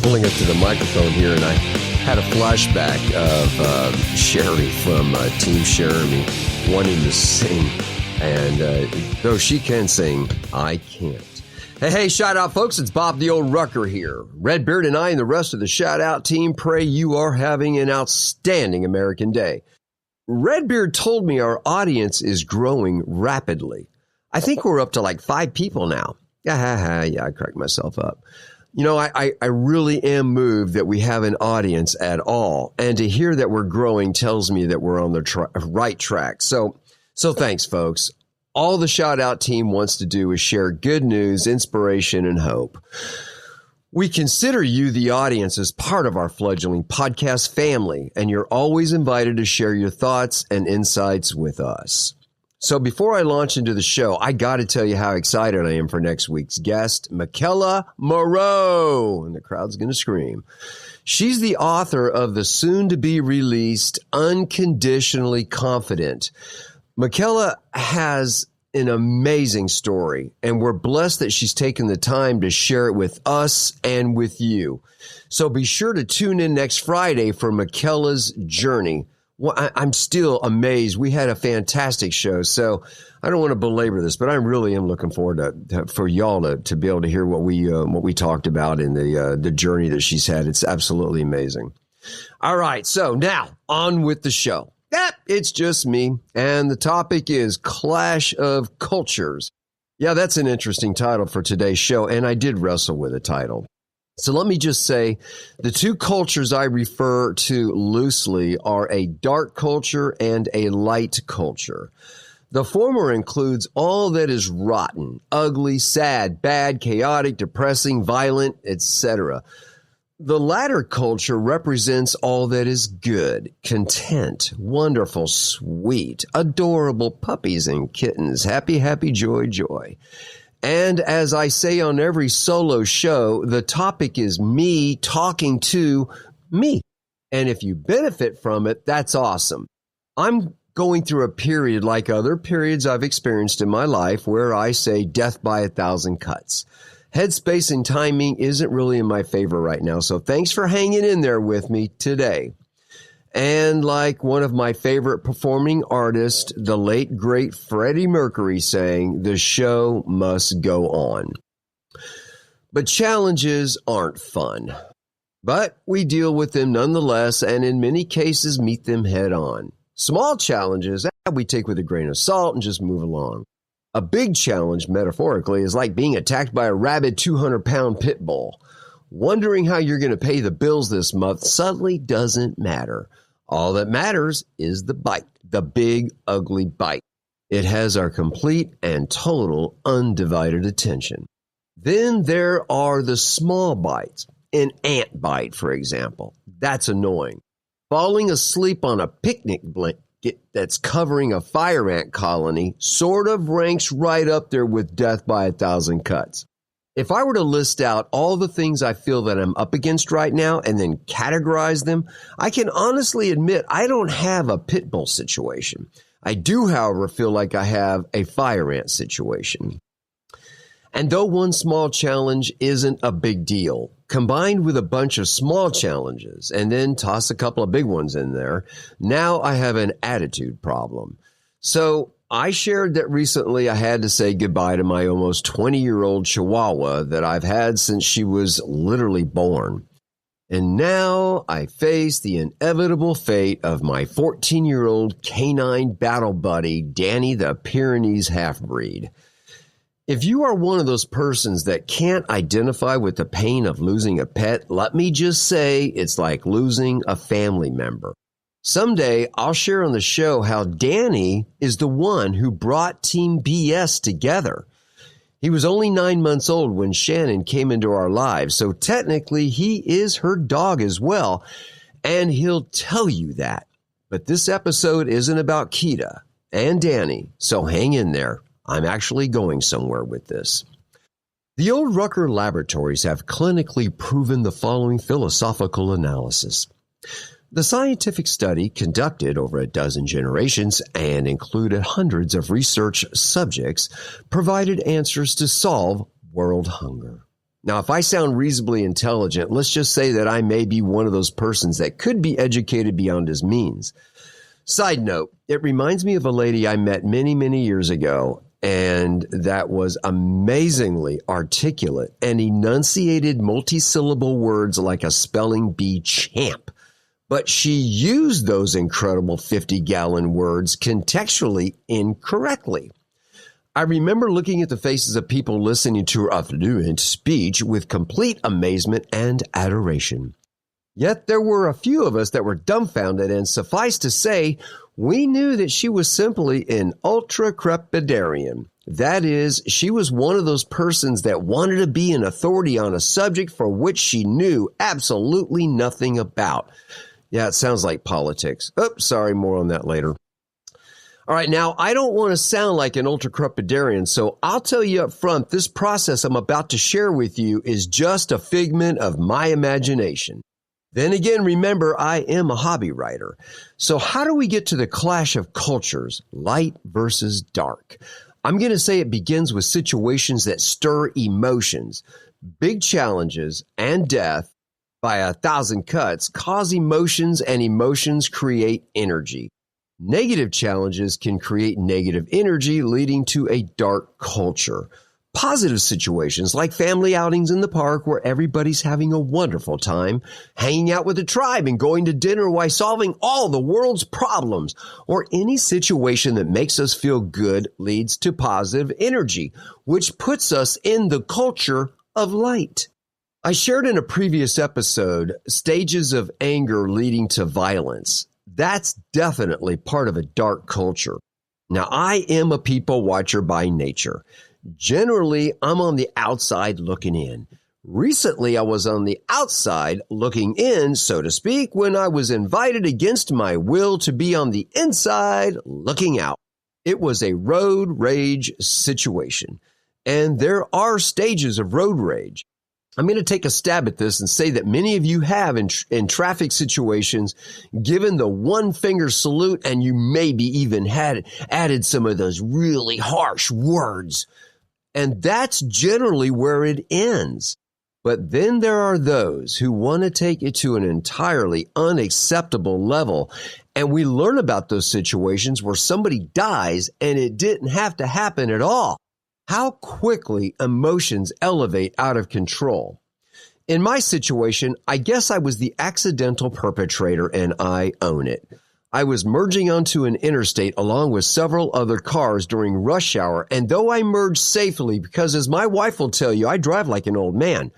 pulling up to the microphone here, and I had a flashback of Sherry from Team Jeremy wanting to sing. And though she can sing, I can't. Hey, shout out, folks. It's Bob the Old Rucker here. Redbeard and I and the rest of the shout out team pray you are having an outstanding American Day. Redbeard told me our audience is growing rapidly. I think we're up to like 5 people now. Yeah, I cracked myself up. You know, I really am moved that we have an audience at all. And to hear that we're growing tells me that we're on the right track. So thanks, folks. All the shout out team wants to do is share good news, inspiration, and hope. We consider you, the audience, as part of our fledgling podcast family, and you're always invited to share your thoughts and insights with us. So before I launch into the show, I got to tell you how excited I am for next week's guest, Michaela Moreau. And the crowd's going to scream. She's the author of the soon-to-be-released Unconditionally Confident. Michaela has an amazing story, and we're blessed that she's taken the time to share it with us and with you. So be sure to tune in next Friday for Michaela's journey. Well, I'm still amazed. We had a fantastic show, so I don't want to belabor this, but I really am looking forward for y'all to be able to hear what we talked about in the journey that she's had. It's absolutely amazing. All right, so now on with the show. It's just me, and the topic is Clash of Cultures. Yeah, that's an interesting title for today's show, and I did wrestle with a title. So let me just say, the 2 cultures I refer to loosely are a dark culture and a light culture. The former includes all that is rotten, ugly, sad, bad, chaotic, depressing, violent, etc. The latter culture represents all that is good, content, wonderful, sweet, adorable puppies and kittens, happy, happy, joy, joy. And as I say on every solo show, the topic is me talking to me. And if you benefit from it, that's awesome. I'm going through a period like other periods I've experienced in my life where I say death by 1,000 cuts. Headspace and timing isn't really in my favor right now, so thanks for hanging in there with me today. And like one of my favorite performing artists, the late, great Freddie Mercury, saying, the show must go on. But challenges aren't fun. But we deal with them nonetheless, and in many cases meet them head on. Small challenges, we take with a grain of salt and just move along. A big challenge, metaphorically, is like being attacked by a rabid 200-pound pit bull. Wondering how you're going to pay the bills this month suddenly doesn't matter. All that matters is the bite, the big, ugly bite. It has our complete and total undivided attention. Then there are the small bites. An ant bite, for example. That's annoying. Falling asleep on a picnic blanket that's covering a fire ant colony sort of ranks right up there with death by 1,000 cuts. If I were to list out all the things I feel that I'm up against right now and then categorize them, I can honestly admit I don't have a pit bull situation. I do, however, feel like I have a fire ant situation. And though one small challenge isn't a big deal, combined with a bunch of small challenges and then toss a couple of big ones in there, now I have an attitude problem. So I shared that recently I had to say goodbye to my almost 20-year-old Chihuahua that I've had since she was literally born. And now I face the inevitable fate of my 14-year-old canine battle buddy, Danny the Pyrenees half-breed. If you are one of those persons that can't identify with the pain of losing a pet, let me just say it's like losing a family member. Someday, I'll share on the show how Danny is the one who brought Team BS together. He was only 9 months old when Shannon came into our lives, so technically he is her dog as well, and he'll tell you that. But this episode isn't about Kita and Danny, so hang in there. I'm actually going somewhere with this. The Old Rucker laboratories have clinically proven the following philosophical analysis. The scientific study, conducted over a dozen generations and included hundreds of research subjects, provided answers to solve world hunger. Now, if I sound reasonably intelligent, let's just say that I may be one of those persons that could be educated beyond his means. Side note, it reminds me of a lady I met many, many years ago, and that was amazingly articulate and enunciated multisyllable words like a spelling bee champ. But she used those incredible 50-gallon words contextually incorrectly. I remember looking at the faces of people listening to her affluent speech with complete amazement and adoration. Yet there were a few of us that were dumbfounded, and suffice to say, we knew that she was simply an ultra-crepidarian. That is, she was one of those persons that wanted to be an authority on a subject for which she knew absolutely nothing about. Yeah, it sounds like politics. Oops, sorry, more on that later. All right, now, I don't want to sound like an ultra-crepidarian, so I'll tell you up front, this process I'm about to share with you is just a figment of my imagination. Then again, remember, I am a hobby writer. So how do we get to the clash of cultures, light versus dark? I'm going to say it begins with situations that stir emotions. Big challenges and death by 1,000 cuts cause emotions, and emotions create energy. Negative challenges can create negative energy, leading to a dark culture. Positive situations like family outings in the park where everybody's having a wonderful time, hanging out with the tribe and going to dinner while solving all the world's problems, or any situation that makes us feel good leads to positive energy, which puts us in the culture of light. I shared in a previous episode stages of anger leading to violence. That's definitely part of a dark culture. Now, I am a people watcher by nature. Generally, I'm on the outside looking in. Recently, I was on the outside looking in, so to speak, when I was invited against my will to be on the inside looking out. It was a road rage situation, and there are stages of road rage. I'm going to take a stab at this and say that many of you have in traffic situations given the one finger salute, and you maybe even had added some of those really harsh words. And that's generally where it ends. But then there are those who want to take it to an entirely unacceptable level. And we learn about those situations where somebody dies and it didn't have to happen at all. How quickly emotions elevate out of control. In my situation, I guess I was the accidental perpetrator, and I own it. I was merging onto an interstate along with several other cars during rush hour, and though I merged safely because, as my wife will tell you, I drive like an old man,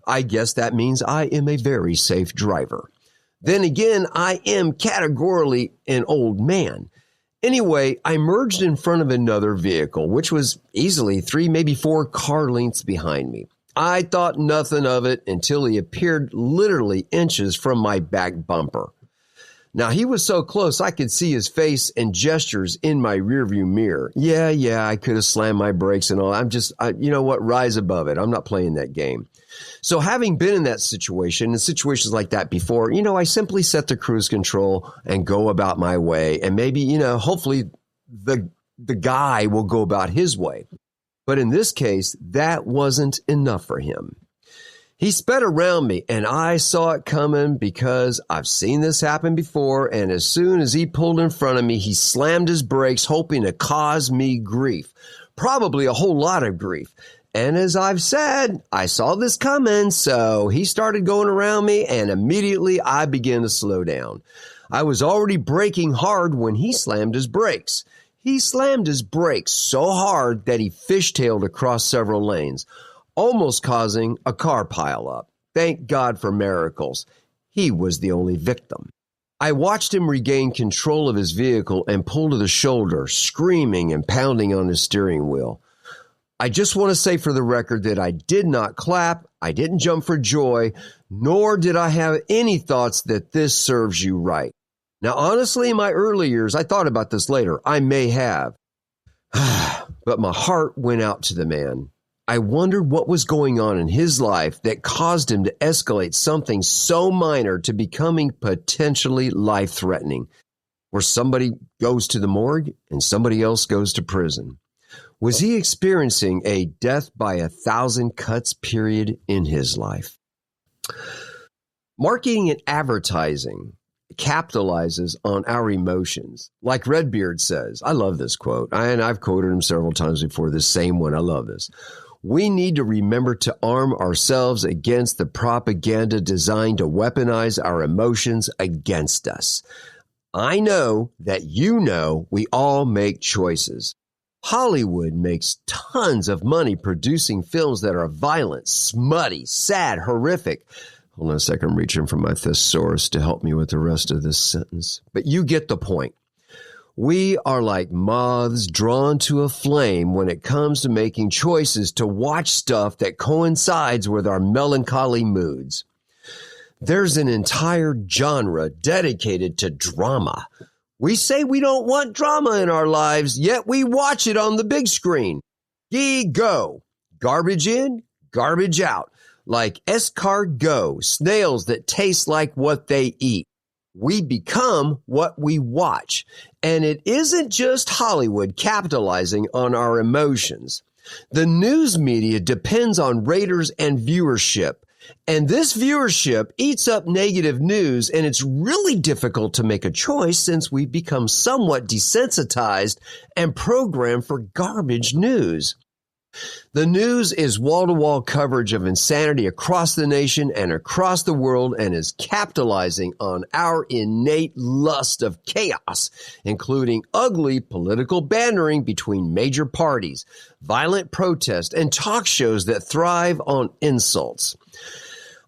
I guess that means I am a very safe driver. Then again, I am categorically an old man. Anyway, I merged in front of another vehicle, which was easily 3, maybe 4 car lengths behind me. I thought nothing of it until he appeared literally inches from my back bumper. Now, he was so close I could see his face and gestures in my rearview mirror. Yeah, I could have slammed my brakes and all. You know what, rise above it. I'm not playing that game. So having been in that situation, in situations like that before, I simply set the cruise control and go about my way. And maybe, hopefully the guy will go about his way. But in this case, that wasn't enough for him. He sped around me, and I saw it coming because I've seen this happen before, and as soon as he pulled in front of me, he slammed his brakes, hoping to cause me grief, probably a whole lot of grief. And as I've said, I saw this coming, so he started going around me, and immediately I began to slow down. I was already braking hard when he slammed his brakes. He slammed his brakes so hard that he fishtailed across several lanes, almost causing a car pileup. Thank God for miracles. He was the only victim. I watched him regain control of his vehicle and pull to the shoulder, screaming and pounding on his steering wheel. I just want to say for the record that I did not clap, I didn't jump for joy, nor did I have any thoughts that this serves you right. Now, honestly, in my early years, I thought about this later. I may have. But my heart went out to the man. I wondered what was going on in his life that caused him to escalate something so minor to becoming potentially life-threatening, where somebody goes to the morgue and somebody else goes to prison. Was he experiencing a death by 1,000 cuts period in his life? Marketing and advertising capitalizes on our emotions. Like Redbeard says, I love this quote, and I've quoted him several times before, this same one. I love this. We need to remember to arm ourselves against the propaganda designed to weaponize our emotions against us. I know that we all make choices. Hollywood makes tons of money producing films that are violent, smutty, sad, horrific. Hold on a second, I'm reaching for my thesaurus to help me with the rest of this sentence. But you get the point. We are like moths drawn to a flame when it comes to making choices to watch stuff that coincides with our melancholy moods. There's an entire genre dedicated to drama. We say we don't want drama in our lives, yet we watch it on the big screen. Ye go. Garbage in, garbage out. Like escargot, snails that taste like what they eat. We become what we watch. And it isn't just Hollywood capitalizing on our emotions. The news media depends on raters and viewership. And this viewership eats up negative news, and it's really difficult to make a choice since we've become somewhat desensitized and programmed for garbage news. The news is wall-to-wall coverage of insanity across the nation and across the world and is capitalizing on our innate lust of chaos, including ugly political bantering between major parties, violent protest, and talk shows that thrive on insults.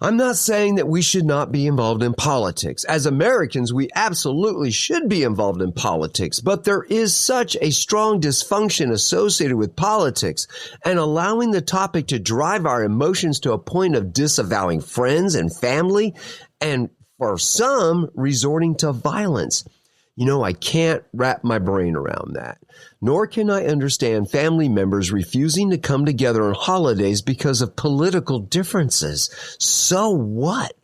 I'm not saying that we should not be involved in politics. As Americans, we absolutely should be involved in politics, but there is such a strong dysfunction associated with politics and allowing the topic to drive our emotions to a point of disavowing friends and family, and for some, resorting to violence. I can't wrap my brain around that. Nor can I understand family members refusing to come together on holidays because of political differences. So what?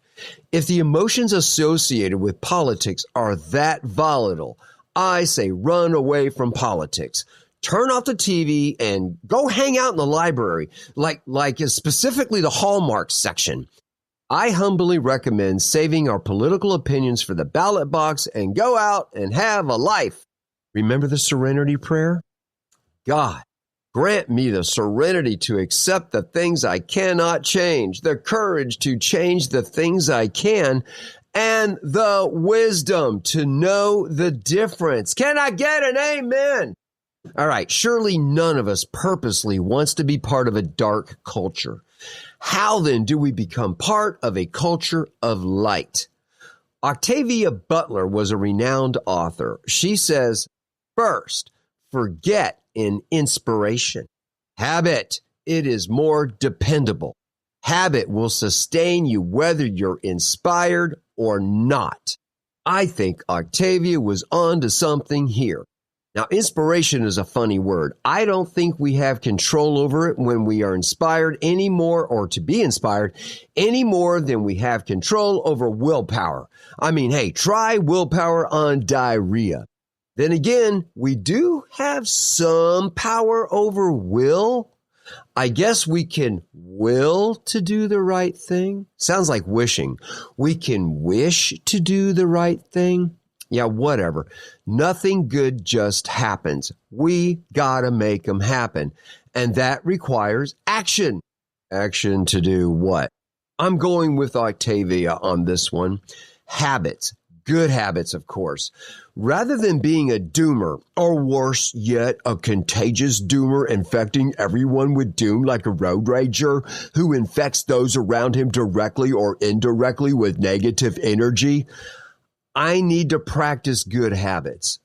If the emotions associated with politics are that volatile, I say run away from politics. Turn off the TV and go hang out in the library, like specifically the Hallmark section. I humbly recommend saving our political opinions for the ballot box and go out and have a life. Remember the serenity prayer? God, grant me the serenity to accept the things I cannot change, the courage to change the things I can, and the wisdom to know the difference. Can I get an amen? All right, surely none of us purposely wants to be part of a dark culture. How then do we become part of a culture of light? Octavia Butler was a renowned author. She says, first, forget in inspiration. Habit, it is more dependable. Habit will sustain you whether you're inspired or not. I think Octavia was on to something here. Now, inspiration is a funny word. I don't think we have control over it when we are inspired anymore, or to be inspired any more than we have control over willpower. I mean, hey, try willpower on diarrhea. Then again, we do have some power over will. I guess we can will to do the right thing. Sounds like wishing. We can wish to do the right thing. Yeah, whatever. Nothing good just happens. We gotta make them happen. And that requires action. Action to do what? I'm going with Octavia on this one. Habits. Good habits, of course. Rather than being a doomer, or worse yet, a contagious doomer infecting everyone with doom like a road rager who infects those around him directly or indirectly with negative energy, I need to practice good habits.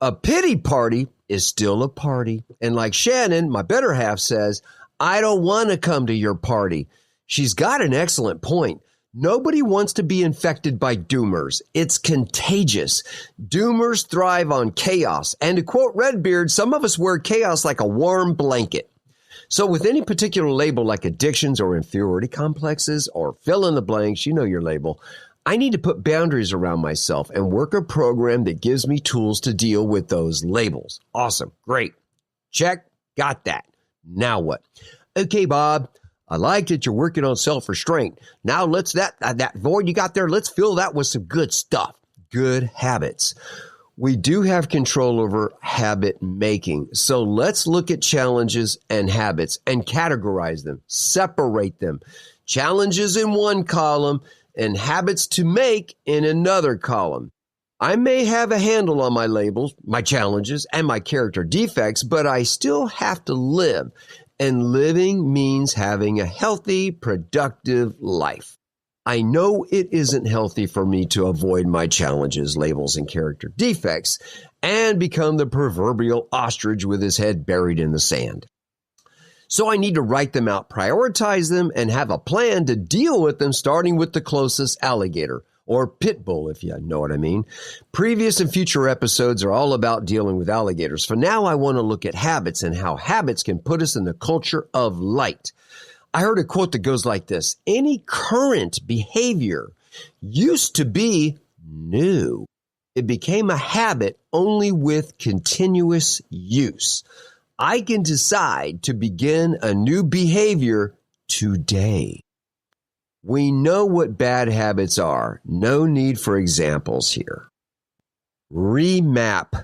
A pity party is still a party. And like Shannon, my better half, says, I don't want to come to your party. She's got an excellent point. Nobody wants to be infected by doomers. It's contagious. Doomers thrive on chaos. And to quote Redbeard, some of us wear chaos like a warm blanket. So with any particular label like addictions or inferiority complexes or fill in the blanks, you know your label, I need to put boundaries around myself and work a program that gives me tools to deal with those labels. Awesome. Great. Check. Got that. Now what? Okay, Bob, I like that you're working on self-restraint. Now let's that void you got there, let's fill that with some good stuff. Good habits. We do have control over habit making. So let's look at challenges and habits and categorize them, separate them. Challenges in one column and habits to make in another column. I may have a handle on my labels, my challenges, and my character defects, but I still have to live. And living means having a healthy, productive life. I know it isn't healthy for me to avoid my challenges, labels, and character defects and become the proverbial ostrich with his head buried in the sand. So I need to write them out, prioritize them, and have a plan to deal with them, starting with the closest alligator, or pit bull, if you know what I mean. Previous and future episodes are all about dealing with alligators. For now, I want to look at habits and how habits can put us in the culture of light. I heard a quote that goes like this: any current behavior used to be new. It became a habit only with continuous use. I can decide to begin a new behavior today. We know what bad habits are. No need for examples here. Remap.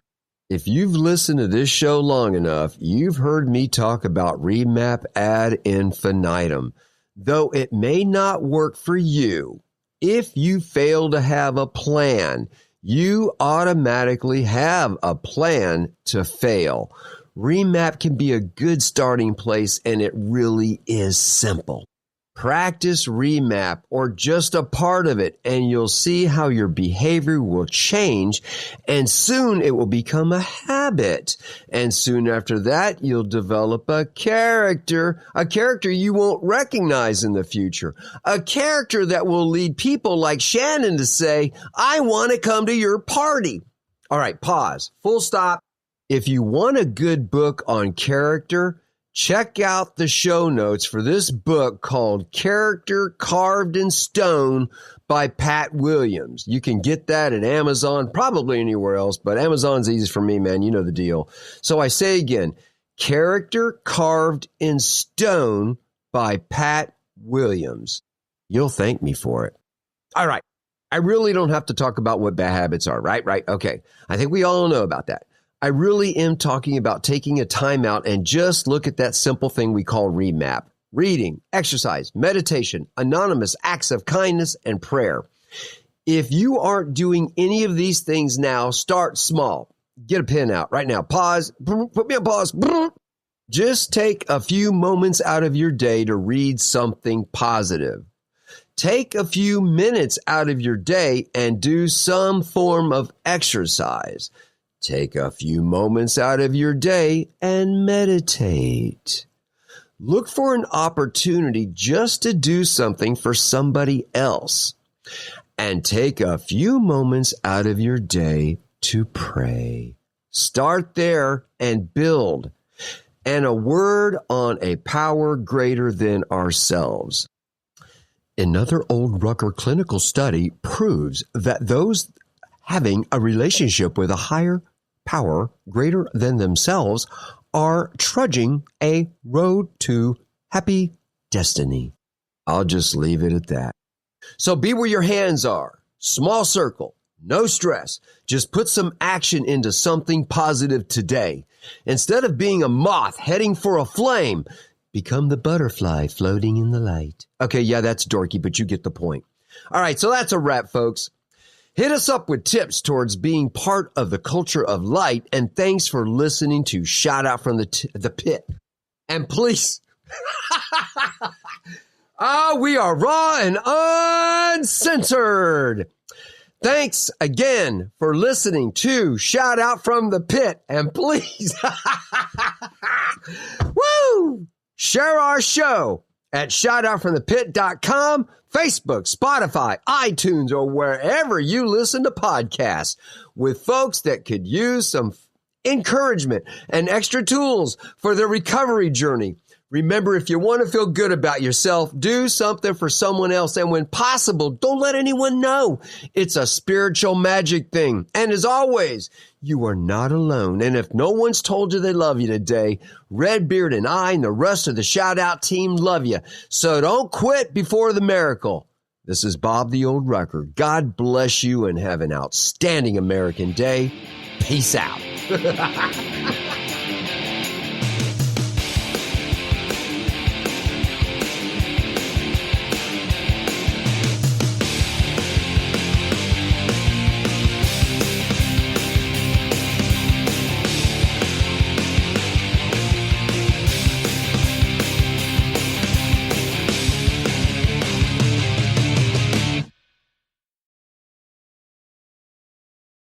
If you've listened to this show long enough, you've heard me talk about remap ad infinitum. Though it may not work for you, if you fail to have a plan, you automatically have a plan to fail. Remap can be a good starting place, and it really is simple. Practice remap or just a part of it, and you'll see how your behavior will change, and soon it will become a habit. And soon after that, you'll develop a character you won't recognize in the future, a character that will lead people like Shannon to say, I want to come to your party. All right, pause, full stop. If you want a good book on character, check out the show notes for this book called Character Carved in Stone by Pat Williams. You can get that at Amazon, probably anywhere else, but Amazon's easy for me, man. You know the deal. So I say again, Character Carved in Stone by Pat Williams. You'll thank me for it. All right. I really don't have to talk about what bad habits are, right? Right. Okay. I think we all know about that. I really am talking about taking a time out and just look at that simple thing we call remap. Reading, exercise, meditation, anonymous acts of kindness, and prayer. If you aren't doing any of these things now, start small. Get a pen out right now. Pause. Put me on pause. Just take a few moments out of your day to read something positive. Take a few minutes out of your day and do some form of exercise. Take a few moments out of your day and meditate. Look for an opportunity just to do something for somebody else. And take a few moments out of your day to pray. Start there and build. And a word on a power greater than ourselves. Another Old Rucker clinical study proves that those having a relationship with a higher power greater than themselves are trudging a road to happy destiny. I'll just leave it at that. So be where your hands are. Small circle, no stress. Just put some action into something positive today. Instead of being a moth heading for a flame, become the butterfly floating in the light. Okay, yeah, that's dorky, but you get the point. All right, so that's a wrap, folks. Hit us up with tips towards being part of the culture of light, and thanks for listening to Shout Out from the Pit. And please, we are raw and uncensored. Thanks again for listening to Shout Out from the Pit, and please, share our show at shoutoutfromthepit.com, Facebook, Spotify, iTunes, or wherever you listen to podcasts with folks that could use some encouragement and extra tools for their recovery journey. Remember, if you want to feel good about yourself, do something for someone else. And when possible, don't let anyone know. It's a spiritual magic thing. And as always, you are not alone. And if no one's told you they love you today, Redbeard and I and the rest of the Shout Out team love you. So don't quit before the miracle. This is Bob the Old Rucker. God bless you and have an outstanding American day. Peace out.